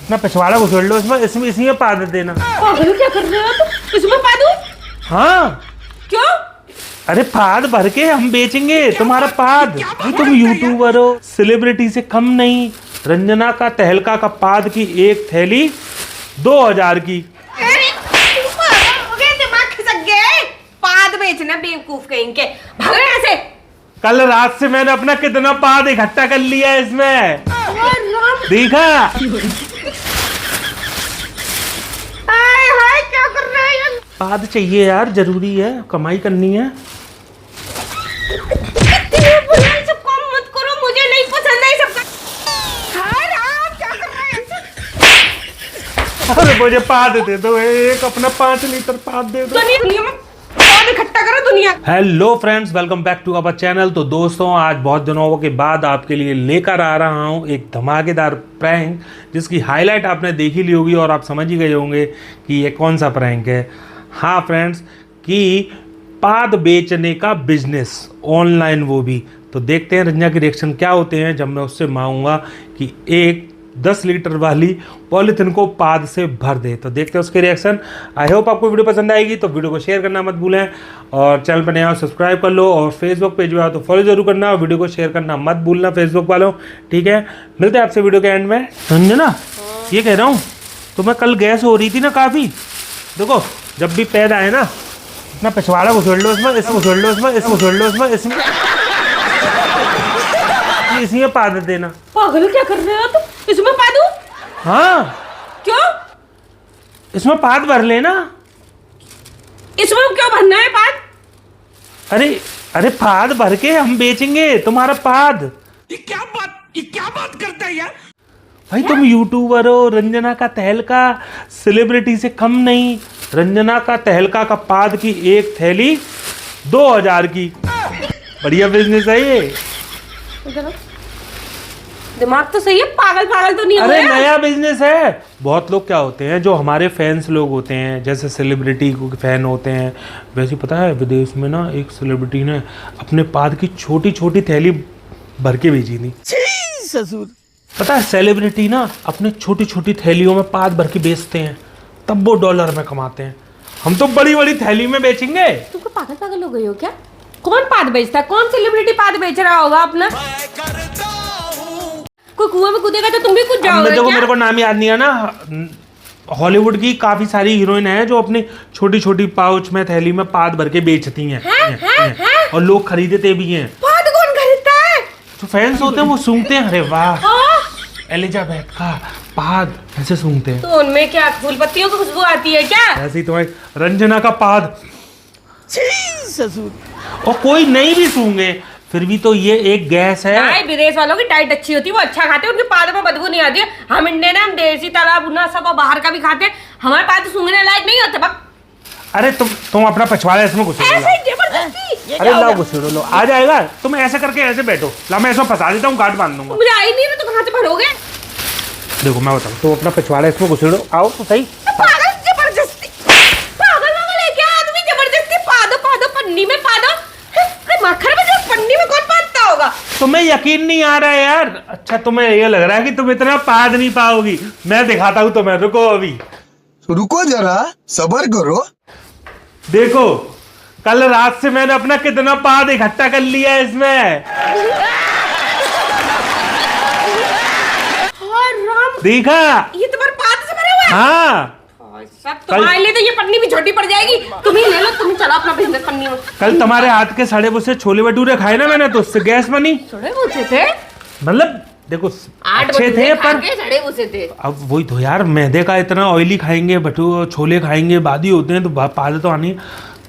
अपना पिछवाड़ा घुसेड़ लो इसमें, इसी में पा देना। पागल क्या कर रहे हो तुम? इसमें पा दूं? हाँ क्यों? अरे पाद भर के हम बेचेंगे तुम्हारा पाद। भाई तुम यूट्यूबर हो, सेलिब्रिटी से कम नहीं। रंजना का तहलका का पाद की एक थैली 2000 की। अरे तुम पागल हो गए, दिमाग खिसक गया है। पाद बेचना बेवकूफ कहीं के, भागो यहाँ से। कल रात से मैंने अपना कितना पाद इकट्ठा कर लिया है इसमें, देखा? हाय हाय क्या कर रहे हैं? पाद चाहिए यार, जरूरी है, कमाई करनी है। सब काम मत करो, मुझे नहीं पसंद है सबका। हाय राम क्या कर रहे हैं? अरे मुझे पाद दे दो एक, अपना 5 लीटर पाद दे दो। दुनिया में पाद इकट्ठा करो दुनिया। Hello friends, welcome back to our channel. तो दोस्तों, आज बहुत दिनों के बाद आपके लिए लेकर आ रहा हूं एक धमाकेदार प्रैंक, जिसकी हाईलाइट आपने देख ही ली होगी और आप समझ ही गए होंगे कि ये कौन सा प्रैंक है। हाँ फ्रेंड्स, कि पाद बेचने का बिजनेस ऑनलाइन, वो भी। तो देखते हैं रंजना के रिएक्शन क्या होते हैं जब मैं उससे मांगूंगा कि एक 10 लीटर वाली पॉलीथिन को पाद से भर दे। तो देखते हैं उसके रिएक्शन। आई होप आपको वीडियो पसंद आएगी, तो वीडियो को शेयर करना मत भूलें और चैनल पर नया हो सब्सक्राइब कर लो और फेसबुक पेज पे आओ तो फॉलो जरूर करना और वीडियो को शेयर करना मत भूलना फेसबुक वालों, ठीक है? मिलते हैं आपसे वीडियो के एंड में। रंजना, ये कह रहा हूँ, तो मैं कल गैस हो रही थी ना काफ़ी। देखो, जब भी पैद आए ना, अपना पिछवाड़ा घुसेड़ लो इसमें, इसमें घुसेड़ लो इसमें, इसमें घुसेड़ लो इसमें, इसी में पा देना। पागल क्या कर रहे हो तुम? इसमें पा दूं? हाँ, क्यों? इसमें पाद भर लेना। इसमें क्यों भरना है पाद? अरे पाद भर के हम बेचेंगे तुम्हारा पाद। ये क्या बात करता है यार? भाई तुम यूट्यूबर हो, रंजना का तहलका सेलिब्रिटी से कम नहीं। रंजना का तहलका का पाद की एक थैली 2000 की। बढ़िया बिजनेस है ये। दिमाग तो सही है, पागल पागल तो नहीं हो अरे गया? नया बिजनेस है। बहुत लोग क्या होते हैं, जो हमारे फैंस लोग होते हैं, जैसे सेलिब्रिटी को फैन होते हैं, वैसे पता है विदेश में ना एक सेलिब्रिटी ने अपने पाद की छोटी छोटी थैली भर के भेजी थी। ससुर, पता है सेलिब्रिटी ना अपने छोटी छोटी थैलियों में पाद भर के बेचते हैं, तब वो डॉलर में कमाते हैं। हम तो बड़ी बड़ी थैली में बेचेंगे। तुमको पागल पागल हो गई हो क्या? कौन पाद बेचता है? कौन सेलिब्रिटी पाद बेच रहा होगा अपना? कोई कुएं में कूदेगा तो तुम भी कूद जाओगे देखो, क्या? मेरे को नाम याद नहीं है ना। हॉलीवुड की काफी सारी हीरोइन हैं जो अपनी छोटी छोटी पाउच में थैली में पाद भर के बेचती हैं। और लोग खरीदते भी हैं। पाद कौन खरीदता है? जो फैंस होते हैं वो सूंघते हैं, अरे वाह एलिजाबेथ का पाद, ऐसे सूंघते हैं। तो उनमें क्या फूल पत्तियों की खुशबू आती है क्या? ऐसे ही तुम्हारी रंजना का पाद। ससुर, और कोई नहीं भी सूंघे फिर भी तो ये एक गैस है। नहीं, विदेश वालों की डाइट अच्छी होती है, वो अच्छा खाते हैं, उनके पाद में बदबू नहीं आती है। हम इंडियन है, हम देसी ताला भुना सब और बाहर का भी खाते हैं, हमारे पाद सूंघने लायक नहीं होते। बक अरे तुम अपना पछवाड़ा इसमें घुसेड़ो। ऐसे जबरदस्ती। अरे लाओ घुसेड़ो, लो आ जाएगा। तुम ऐसे करके ऐसे बैठो, ला मैं इसमें फंसा देता हूँ, गांठ बांध दूंगा। मुझे आई नहीं ना, तो कहाँ से भरोगे? देखो मैं बताऊँ, तो अपना पछवाड़ा इसमें घुसेड़ो, आओ तो सही। पागल जबरदस्ती, पागल वागल है क्या आदमी? जबरदस्ती पादो पन्नी में पादो। मक्खन में जो पन्नी में कौन पादता होगा? तुम्हें यकीन नहीं आ रहा है यार? अच्छा, तुम्हें ये लग रहा है कि तुम इतना पाद नहीं पाओगी। मैं दिखाता हूँ तुम्हें, रुको अभी। रुको जरा, सबर करो। देखो, कल रात से मैंने अपना कितना पाद इकट्ठा कर लिया है इसमें, राम, देखा? ये तुम्हारे पाद से भरा हुआ है? हाँ, सब तुम्हारे लिए तो ये पन्नी भी छोटी पड़ जाएगी। तुम ही ले लो, तुम चला अपना बिजनेस पन्नी में। कल तुम्हारे हाथ के सड़े भुसे छोले भटूरे खाए ना मैंने, तो उससे गैस बनी। सड़े भूसे थे? मतलब देखो, 8 अच्छे थे पर सड़े भूसे थे। अब वही तो यार, मैदे का इतना ऑयली खाएंगे, भटूरे छोले खाएंगे, बादी होते हैं, तो पाद तो आनी।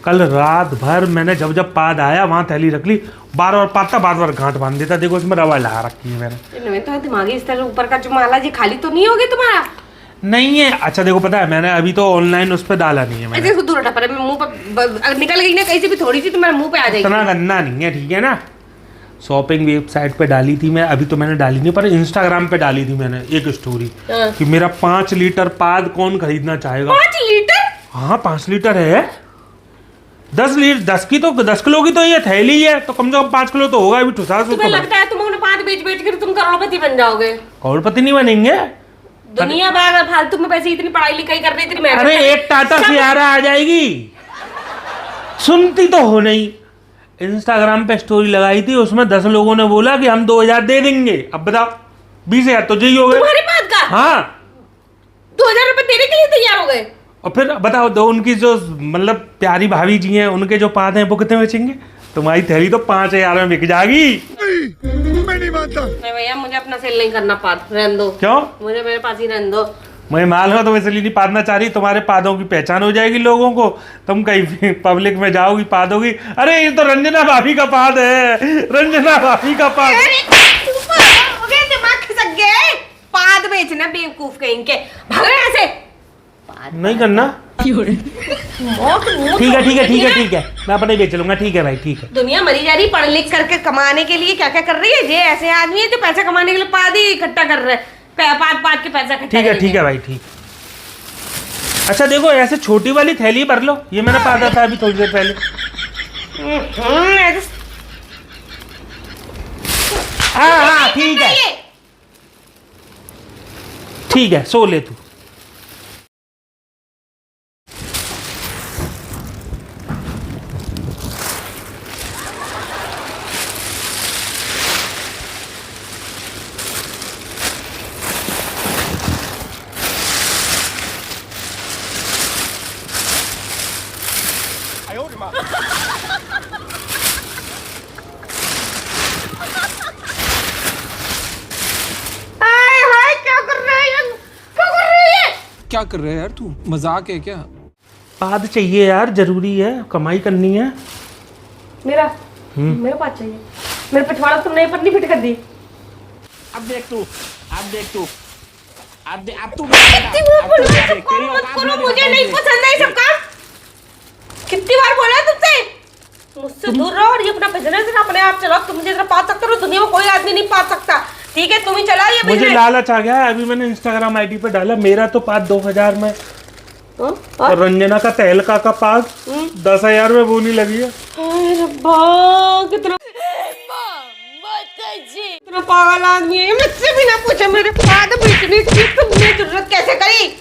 कल रात भर मैंने जब पाद आया वहां थैली रख ली, बार बार पाता, बार बार गांठ बांध देता। देखो इसमें रवा लगा रखी है मैंने। तो दिमागी इस तरह ऊपर का जो माला जी खाली तो नहीं होगी तुम्हारा? नहीं है। अच्छा देखो, पता है मैंने अभी तो ऑनलाइन उस पर डाला नहीं है मैंने। ऐसे दूर हटा, पर मुंह पर निकल गई ना कहीं से भी थोड़ी सी, तुम्हारे मुंह पे आ जाएगी। इतना गंदा नहीं है, ठीक है ना? शॉपिंग वेबसाइट पे डाली थी मैं, अभी तो मैंने डाली नहीं, पर इंस्टाग्राम पे डाली थी मैंने एक स्टोरी कि मेरा 5 लीटर पाद कौन खरीदना चाहेगा। 5 लीटर? हाँ 5 लीटर है। 10 की तो 10 किलो की तो ये थैली है, तो कम से कम 5 किलो तो होगा। अभी ठुसा तुम्हें लगता है तुम अपने पाद बेच बेच कर तुम करोड़पति बन जाओगे? करोड़पति नहीं बनेंगे। दुनिया भर फालतू में पैसे, इतनी पढ़ाई लिखाई कर रही थी मैं। अरे एक टाटा सियारा आ जाएगी, सुनती तो हो नहीं। इंस्टाग्राम पे स्टोरी लगाई थी, उसमें 10 लोगों ने बोला कि हम 2000 दे देंगे। अब बताओ 20,000 तो जी हो गए तुम्हारे पास का? हाँ 2000 रुपए देने के लिए तैयार हो गए। और फिर बताओ दो, उनकी जो मतलब प्यारी भाभी जी हैं, उनके जो पाद हैं वो कितने बेचेंगे? तुम्हारी थैली तो 5,000 में बिक जाएगी। मैं नहीं मानता। नहीं भैया, मुझे अपना सेल नहीं करना, पाद रहने दो। क्यों? मुझे मेरे पास ही रहने दो। मैं माल हूँ तो इसलिए नहीं पादना चाह रही, तुम्हारे पादों की पहचान हो जाएगी लोगों को, तुम कहीं पब्लिक में जाओगी पादोगी, अरे ये तो रंजना भाभी का पाद है, रंजना भाभी का पाद। दिमाग खिसक गया। पाद बेचना बेवकूफ कहीं के, भागो यहाँ से। नहीं करना। ठीक है ठीक है ठीक है ठीक है, मैं अपने बेच लूंगा। ठीक है भाई ठीक है। दुनिया मरी जा रही, पढ़ लिख करके कमाने के लिए क्या क्या कर रही है। ये ऐसे आदमी है जो पैसा कमाने के लिए पाद ही इकट्ठा कर रहे हैं, पाद के पैसा इकट्ठा। ठीक है भाई ठीक। अच्छा देखो, ऐसे छोटी वाली थैली भर लो, ये मैंने पादा था अभी थोड़ी देर पहले। हाँ ठीक है ठीक है, सो ले तू। क्या कर रहा है यार तू, मजाक है क्या? पाद चाहिए यार, जरूरी है, कमाई करनी है। मेरा पाद चाहिए। मेरे पिछवाड़ा तुमने पन्नी फिट कर दी। अब देख तू, अब देख तू, अब तू मुझे नहीं पसंद है सब काम। कितनी बार बोला तुमसे, मुझसे दूर रहो और ये अपना बिजनेस है अपने आप चलाओ। तुम मुझे इतना पा सकते हो, दुनिया में कोई आदमी नहीं पा सकता। ठीक है, तुम ही चलाओ ये मुझे बिजनेस। लालच आ गया है, अभी मैंने इंस्टाग्राम आईडी पे डाला, मेरा तो पाद 2000 में, और रंजना का तहलका का पाद 10,000 में बोनी लगी है। कितना पागल आदमी है, मुझसे भी ना पूछे मेरे पाद बेचने की तुमने जरूरत कैसे करी?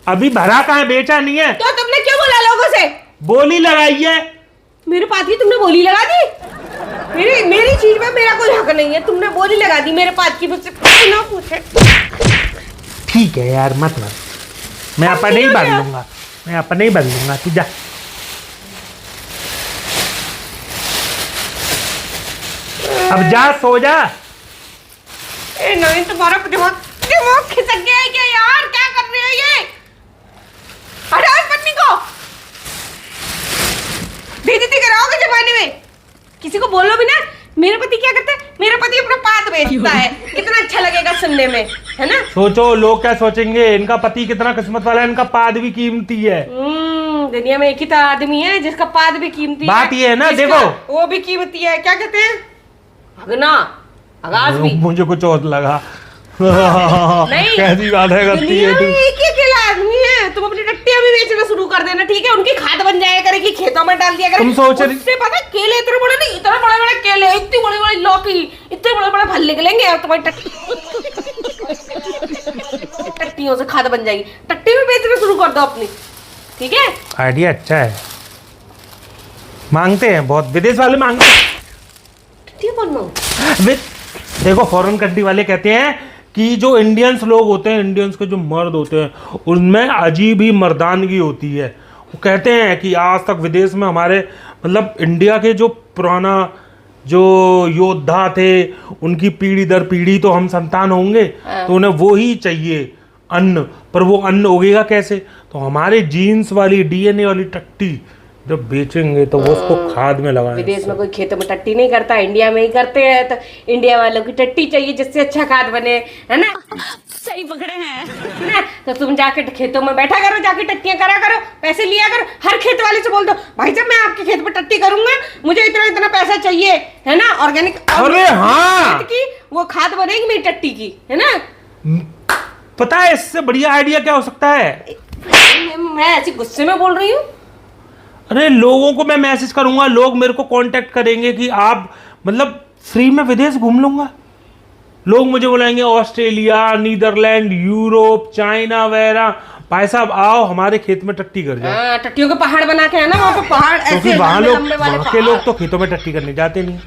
अभी भरा कहाँ है, बेचा नहीं है। तो तुमने क्यों बोला लोगों से? बोली लगाई है। मेरे पाद की तुमने बोली लगा दी? मेरी चीज में मेरा कोई हक नहीं है, तुमने बोली लगा दी मेरे पाद की, मुझसे ना पूछे। ठीक है यार, मत मत, मैं अपने ही बदल लूंगा, मैं अपने ही बदल लूंगा, तू जा। अब जा, सो जा। नहीं, तुम्हारा दिमाग खिसक गया है क्या यार? क्या कर रहे हो ये? हटाओ इस पन्नी को। बेइज्जती कराओगे जमाने में, किसी को बोलो भी ना। मेरे पति क्या करते हैं? मेरा पति अपना पाद बेचता है, कितना अच्छा लगेगा सुनने में, है ना? सोचो लोग क्या सोचेंगे, इनका पति कितना किस्मत वाला है, इनका पाद भी कीमती है। दुनिया में एक ही तो आदमी है जिसका पाद भी कीमती है। बात ये है ना, देखो वो भी कीमती है। क्या कहते हैं? भगना, आगाज भी। मुझे कुछ और लगा। नहीं, कैसी बात है करती है तू। एक ही अकेला आदमी है। तुम अपनी टट्टियां भी बेचना शुरू कर देना, ठीक है? उनकी खाद बन जाया करेगी, खेतों में डाल दिया करेगी। तुम सोच रही, उससे पता है केले इतने बड़े नहीं, इतने बड़े बड़े केले, इतनी बड़ी बड़ी लौकी, इतने बड़े बड़े फल निकलेंगे और तुम्हारी टट्टियों से खाद बन जाएगी। टट्टी भी बेचना शुरू कर दो अपनी, ठीक है? आइडिया अच्छा है, मांगते हैं बहुत, विदेश वाले मांगते हैं। टट्टियां कौन मांगते? देखो फॉरेन कंट्री वाले कहते हैं कि जो इंडियंस लोग होते हैं, इंडियंस के जो मर्द होते हैं, उनमें अजीब ही मर्दानगी होती है। वो कहते हैं कि आज तक विदेश में हमारे मतलब इंडिया के जो पुराना जो योद्धा थे, उनकी पीढ़ी दर पीढ़ी तो हम संतान होंगे, तो उन्हें वो ही चाहिए अन्न, पर वो अन्न उगेगा कैसे? तो हमारे जीन्स वाली डीएनए वाली टट्टी जब बेचेंगे तो वो उसको खाद में लगाएंगे। विदेश में कोई खेतों में टट्टी नहीं करता, इंडिया में ही करते हैं। तो इंडिया वालों की टट्टी चाहिए जिससे अच्छा खाद बने, है ना? सही पकड़े हैं ना? तो तुम जाके खेतों में बैठा करो, जाके टट्टियां करा करो, पैसे लिया करो। हर खेत वाले से बोल दो, भाई साहब मैं आपके खेत में टट्टी करूंगा, मुझे इतना इतना पैसा चाहिए, है ना? ऑर्गेनिक। अरे हाँ, की वो खाद बनेगी मेरी टट्टी की, है ना? पता है इससे बढ़िया आइडिया क्या हो सकता है? मैं ऐसी गुस्से में बोल रही हूँ। अरे लोगों को मैं मैसेज करूंगा, लोग मेरे को कांटेक्ट करेंगे कि आप मतलब फ्री में विदेश घूम लूंगा। लोग मुझे बुलाएंगे ऑस्ट्रेलिया, नीदरलैंड, यूरोप, चाइना वगैरह। भाई साहब आओ हमारे खेत में टट्टी कर जाओ। हाँ, टट्टियों के पहाड़ बना के है ना वहाँ पे पहाड़ क्योंकि ऐसे वहाँ लंबे लोग लंबे वाले वहाँ के लोग तो खेतों में टट्टी करने जाते नहीं।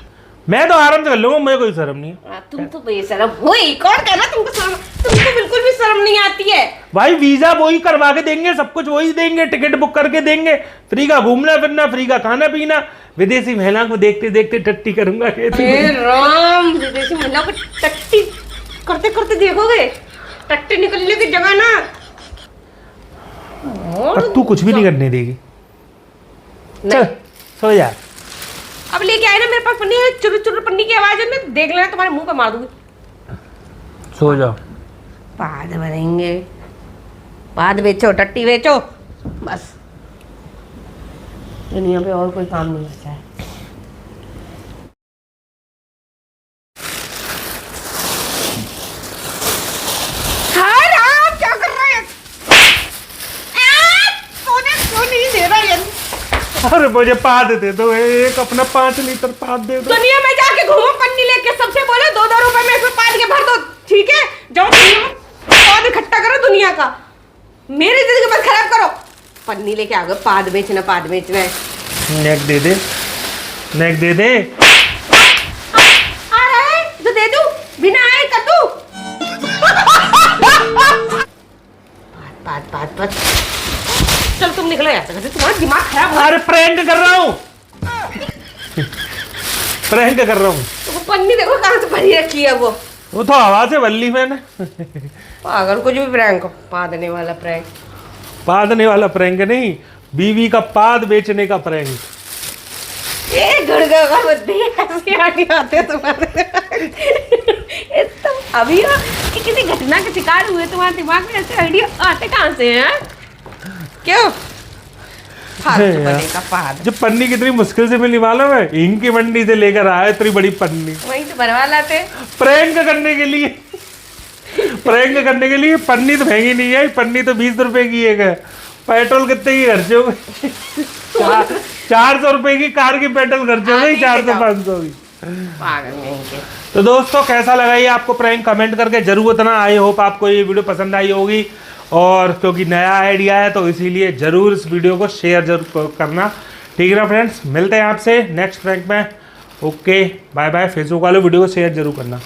मैं तो आराम से कर लूंगा, मुझे कोई शर्म नहीं है। तुम तो बेशरम हो ही। कौन कह रहा तुमको शर्म? तुमको बिल्कुल भी शर्म नहीं आती है। भाई वीजा वही करवा के देंगे, सब कुछ वही देंगे, टिकट बुक करके देंगे, फ्री का घूमना फिरना, फ्री का खाना पीना। विदेशी महिला को देखते देखते टट्टी करूंगा खेत में। हे राम, विदेशी महिलाओं को टट्टी करते करते देखोगे, टट्टी निकलने की जगह ना। पर तू कुछ भी नहीं करने देगी। चल सो जा। अब लेके आए ना मेरे पास पन्नी है, चुर चुर पन्नी की आवाज है ना, देख लेना तुम्हारे मुंह पे मार दूंगी। सो जाओ। बाद भरेंगे, बाद बेचो, टट्टी बेचो, बस दुनिया पे और कोई काम नहीं बचा है। हाय राम, क्या कर रहा है? सोने क्यों नहीं दे रहा है? अरे मुझे पाद दे दो, एक अपना 5 लीटर पाद दे दो। दुनिया में जाके घूमो पन्नी लेके, सबसे बोले 2-2 रुपए में इसमें पाद के भर दो, ठीक है? जाओ दुनिया में पाद इकट्ठा करो दुनिया का, मेरी जिंदगी मत खराब करो। पन्नी लेके आ गए, पाद बेचना है। नेक दे दे, नेक दे दे। आ रहा है तो दे दूं, बिना आए कर दूं। पाद। चल तुम निकलो यहाँ से, तुम्हारा दिमाग खराब हो। अरे प्रैंक कर रहा हूँ, प्रैंक कर रहा हूँ। तो पन्नी देखो कहाँ से भरी रखी है वो तो हवा से बल्ली मैंने। पागल, कुछ भी प्रैंक, पादने वाला प्रैंक। पादने वाला प्रैंक नहीं, बीवी का पाद बेचने का प्रैंक। ये गुड़गा का बुद्धि ऐसे आते तुम्हारे। तुम अभी हो कि किसी घटना के शिकार हुए, तुम्हारे दिमाग में ऐसे आइडिया आते कहाँ से हैं? क्यों? फालतू बने का पाद। जो पन्नी कितनी मुश्किल से मिली मालूम है? इंक की मंडी से लेकर आया इतनी बड़ी पन्नी, वहीं से भरवा लाते। प्रैंक करने के लिए। प्रैंक करने के लिए पन्नी तो महंगी नहीं है, पन्नी तो 20 रुपए की एक है। पेट्रोल कितने की खर्चे हो गए? 400 रुपए की कार की पेट्रोल खर्च हो गई, 400-500 की। पागल नहीं के। तो दोस्तों कैसा लगा ये आपको प्रैंक, कमेंट करके जरूर बताना। आई होप आपको ये वीडियो पसंद आई होगी, और क्योंकि नया आइडिया है तो इसीलिए जरूर इस वीडियो को शेयर जरूर करना। ठीक है ना फ्रेंड्स, मिलते हैं आपसे नेक्स्ट प्रैंक में। Okay bye bye. फेसबुक वाले वीडियो को शेयर जरूर करना।